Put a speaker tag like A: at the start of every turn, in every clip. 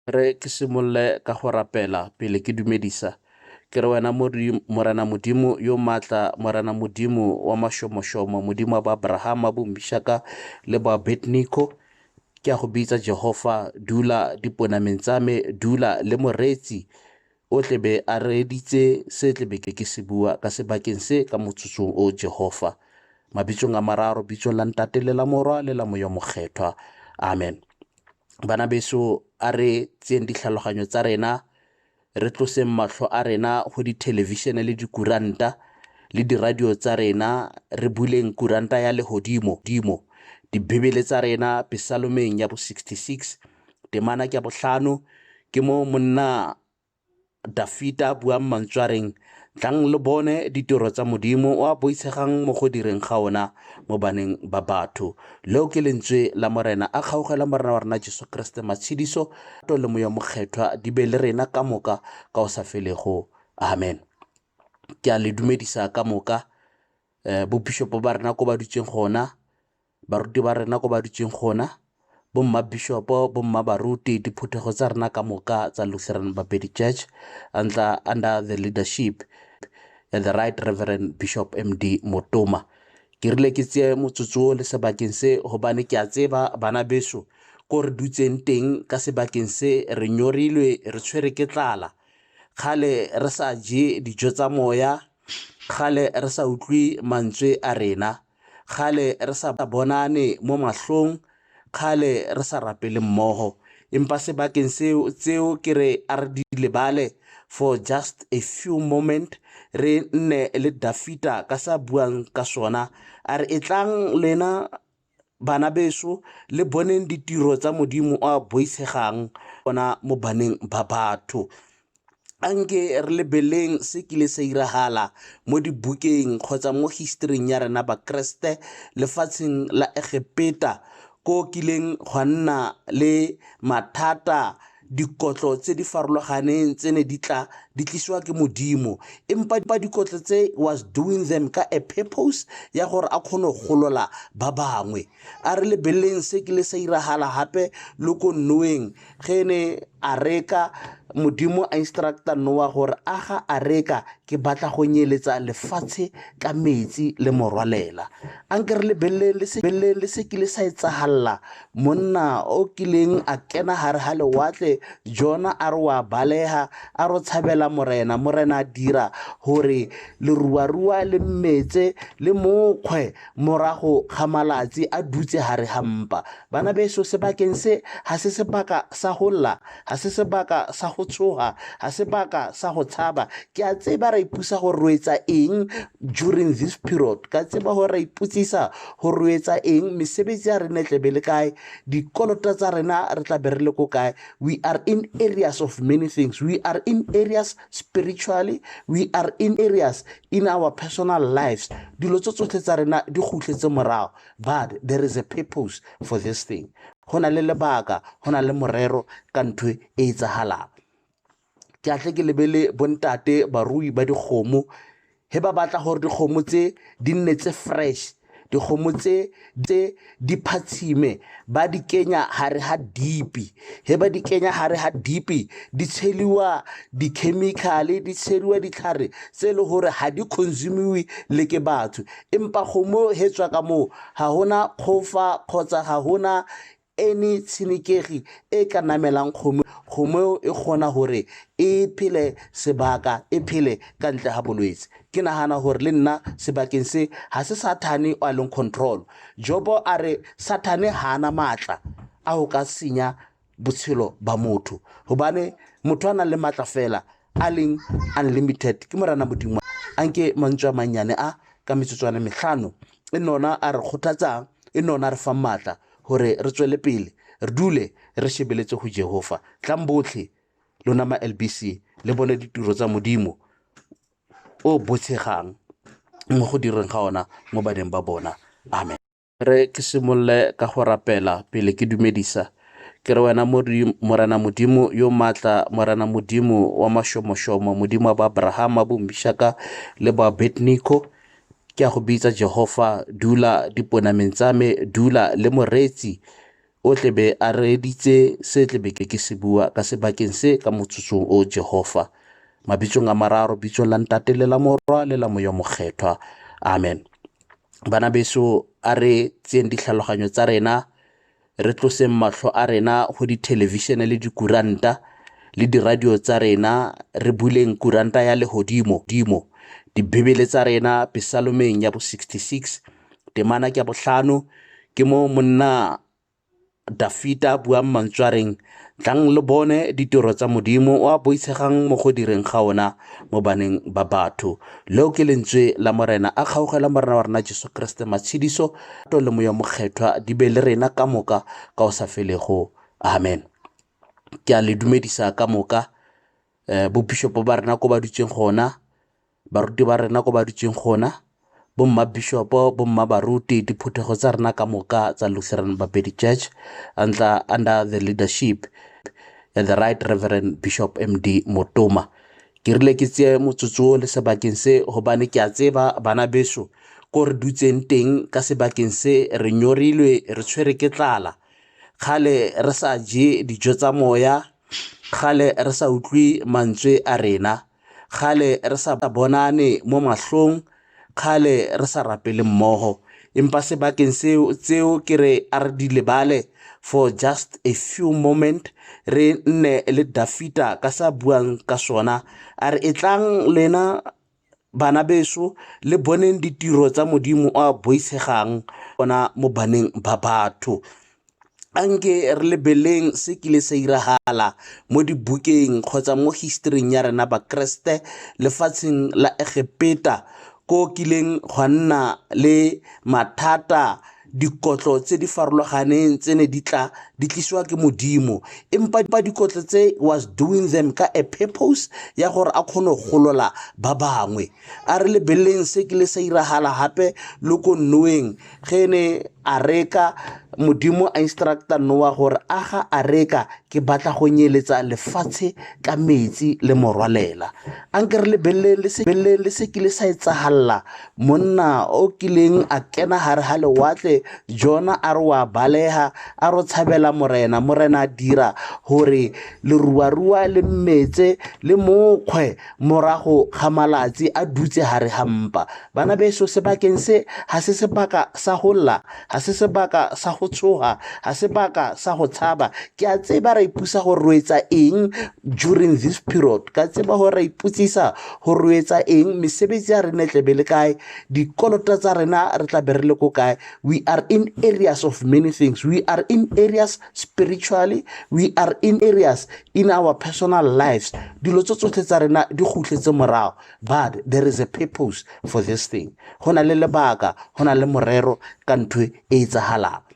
A: Re ke simolle ka go rapela pele ke dumedisa ke re wena morena modimo yo maatla, morena modimo wa mašomošomo, modimo wa ba Abrahama, bo Mishaka le ba Abednego. Ke a go bitsa Jehova, dula diponameng tsa me, dula le moreetsi o tlebe a reeditse se tlebe ke se bua ka sebakeng se ka motsotsong o Jehova. Mabitsong a mararo, bitsong la ntate le la morwa le la moya mokgethwa, amen. Bana beso, a re tseng ditlhaloganyo tsa rena, re tloseng mahlo a rena go di-television le dikuranta le di-radio tsa rena, re buleng kuranta ya lehodimo dibebele tsa rena, Psalmeng ya bo 66 temana ke ya bohlano, ke mo monna Dafita buang mantswareng, tlang le bone ditiro tsa modimo o a boitshegang mo go direng ga ona mo baneng ba batho. Leo ke lentswe la morena a kgaogela morena wa rena Jesu Kriste matshediso to le moya mokgethwa di be le rena ka moka ka o sa felego, amen. Ke a le dumedisa ka moka bobishopo ba rena ko ba dutseng gona, baruti ba rena ko ba dutseng gona, bomma bishopo, bomma baruti, diphuthego tsa rena ka moka tsa Lutheran Baptist Church under the leadership ya the Right Reverend Bishop MD Motoma. Ke rile ke tseye motsotso le sebakeng se gobane ke a tseba bana beso ko re dutseng teng ka sebakeng se re nyorilwe, re tshwere ke tlala, kgale re sa je dijo tsa moya, kgale re sa utlwe mantswe a rena, kgale re sa bonane mo mahlong, kgale re sa rapele mmogo. Empa sebakeng tseo ke re a re di lebale for just a few moment, re nne le Dafita ka sa buang ka sona, a re etlang lena bana beso le boneng ditiro tsa modimo a boitshegang ona mo baneng ba batho. Anke re lebeleng se kile sa iragala mo dibukeng kgotsa mo historing ya rena ba Kriste lefatsheng la Egepeta, ko kileng gwa nna le mathata, dikotlo tse di farologaneng tse ne di tlisiwa ke modimo, empa dikotlo tse was doing them ka a purpose ya gore a kgone go golola ba bangwe. A re lebeleng se kile sa iragala gape le ko Noeng ge ne a reka, modimo a instructa Noa gore aga a reka ke batla go nyeletsa lefatshe ka metsi le morwalela. Anke re lebelele le se kile sa etsagalla monna o kileng a kena gare ga lewatle, Jona a re wa balega, a re tshabela morena a dira gore leruarua le mmetse le mokgwe morago ga malatsi a dutse gare ga mpa. Bana beso, sebakeng se ga se sebaka sa go lla, ga se sebaka sa go tshoga, ga sebaka sa go tshaba. Ke a tseba ra ipusa gore re etsa eng during this period, ka tseba gore ra iputsisa gore re etsa eng, mesebetsi ya rena tlebe le kae, dikolota tsa rena re tla be re le ko kae. We are in areas of many things. We are in areas spiritually, we are in areas in our personal lives. Dilo tso tsotlhe tsa rena di khutletse morago, but there is a purpose for this thing. Go na le lebaka, go na le morero ka ntho e etsagalang. Ke atle ke lebele bontate barui ba dikgomo he ba batla gore dikgomo tse di nne tse fresh, dikgomo tse di phatshime, ba di kenya hare ha dipi. He ba di kenya hare ha dipi, di tsheliwa di-chemical, di tsheliwa ditlhare tse le gore ha di consumiwe le ke batho. Empa kgomo he tswa ka moo ha hona khofa kgotsa ha hona any tshenekegi e ka namelang kgomo e kgona gore e phele sebaka, e phele ka ntle ga bolwetse. Ke nagana gore le nna sebakeng se ga se Satane a leng control. Jobo a re Satane hana matla a go ka senya botshelo ba motho, gobane motho a nang le matla fela a leng unlimited ke morena modimo. Anke mantswe a mannyane a ka metsotswana mehlano e nona a re kgothatsang, e nona re fang matla gore re tswele pele, re dule re shebeletse go Jehova. Tlang botlhe lona ma LBC le bone ditiro tsa modimo o botshegang mo go direng ga ona mo baneng ba bona, amen. Re ke simolle ka go rapela pele ke dumedisa ke re wena morena modimo yo maatla, morena modimo wa mašomošomo, modimo wa ba Abrahama, bo Mishaka le ba Abednego. Ke a go bitsa Jehova, dula diponameng tsa me, dula le moreetsi o tlebe a reditse se tlebe ke se bua ka sebakeng se ka motsotsong o Jehova. Mabitsong a mararo, bitso la Ntate le la Morwa le la Moya Mokgethwa. Amen. Bana beso a re tseng ditlhaloganyo tsa rena, re tloseng mahlo a rena go di television le dikuranta le di radio tsa rena, re buleng kuranta ya lehodimo dibebele tsa rena Psalmeng ya bo 66 temana ke ya bohlano ke mo monna Dafita buang mantswareng tlang le bone ditiro tsa modimo wa boitshegang mo go direng ga ona mo baneng ba batho. Leo ke lentswe la morena a kgaogela morena wa rena Jesu Kriste matshediso to le Moya Mokgethwa di be le rena ka moka ka o sa felego. Amen. Ke a le dumedisa ka moka bobishopo ba rena ko ba dutseng gona, baruti ba rena ko ba dutseng gona, bomma bishopo, bomma baruti, diphuthego tsa rena ka moka tsa Lutheran Baptist Church under the leadership the Right Reverend Bishop MD Motoma. Ke rile ke tse motsotso le sebakeng se hobane ke a tseba bana beso ko re dutseng teng ka sebakeng se re nyorilwe, re tshwere ke tlala, khale re sa je dijo tsa moya, khale re sa utlwi mantswe a rena, khale re sa bonane mo mahlong, khale re sa rapele mmogo. Empa sebakeng tseo ke re a re di lebale for just a few moment, re nne le Dafita ka sa buang ka sona a re etlang lena bana beso le boneng ditiro tsa modimo a boitshegang ona mo baneng ba batho. Anke re lebeleng se kile sa iragala mo dibukeng kgotsa mo historym ya rena ba Kriste lefatsheng la Egepeta ko kileng gwa nna le mathata, dikotlo tse di farologaneng tse ne di tliswa ke modimo, empa dikotlo tse was doing them ka a purpose ya gore a kgone go golola ba bangwe. A re lebeleng se kile sa iragala hape le ko Noeng ge ne a reka modimo a instructa Noa gore aga a reka ke batla go nyeletsa lefatshe ka metsi le morwalela. Anke re lebeleng le se kile sa etsagalla monna o kileng a kena hare ha lewatle, Jona a re wa baleha a ro tshabela morena a dira gore leruarua le mmetse le mokgwe morago ga malatsi a dutse hare ha mpa. Bana beso sebakeng se ha se sebaka sa go lla, ha se sebaka sa go tshoga, ha se sebaka sa go tshaba. Ke a tseba ra ipusa gore re etsa eng during this period, ka tseba gore ra iputsisa gore re etsa eng, mesebetsi ya rena tlebe le kae, dikolota tsa rena re tla be re le ko kae. We are in areas of many things. We are in areas spiritually, we are in areas in our personal lives. Dilo tsotlhe tsa rena di khutletse morago, but there is a purpose for this thing. Hona le lebaka, hona le morero ka ntwe e etsagalang.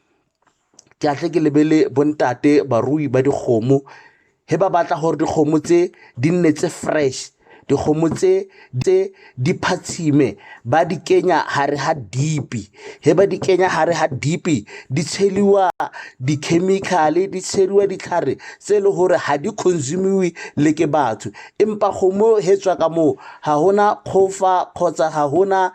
A: Ke a tle ke lebele bontate barui ba dikgomo he ba batla gore dikgomo tse di nne tse fresh, dikgomo tse di phatsime, ba di kenya hare ha dipi. He ba di kenya hare ha dipi di tsheliwa di-chemical, di tsheliwa ditlhare tse le gore ha di consumiwe le ke batho. Empa kgomo he tswa ka mo ha hona khofa kgotsa ha hona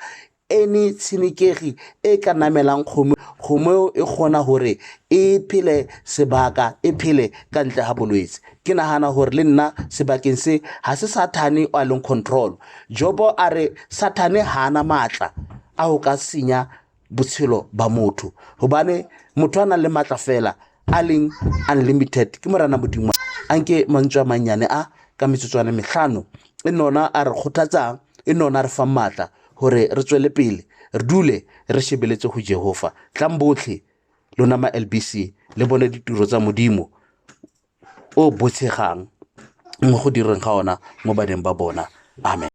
A: any tshenekegi e ka namelang kgomo e kgona gore e phele sebaka, e phele ka ntle ha bolwetse. Ke nagana gore le nna sebakeng se ha se Sathane o a leng control. Jobo a re Sathane hana matla a o ka senya botshelo ba motho, hobane motho a nang le matla fela a leng unlimited ke morena modimo. Anke mantswe a mannyane a ka metsotswana mehlano e nona a re kgothatsang, e nona re fa matla gore re tswele pele, re dule re shebeletse go Jehova. Tlang botlhe lona ma LBC le bone ditiro tsa modimo o botshegang mo go direng ga ona mo baneng ba bona. Amen.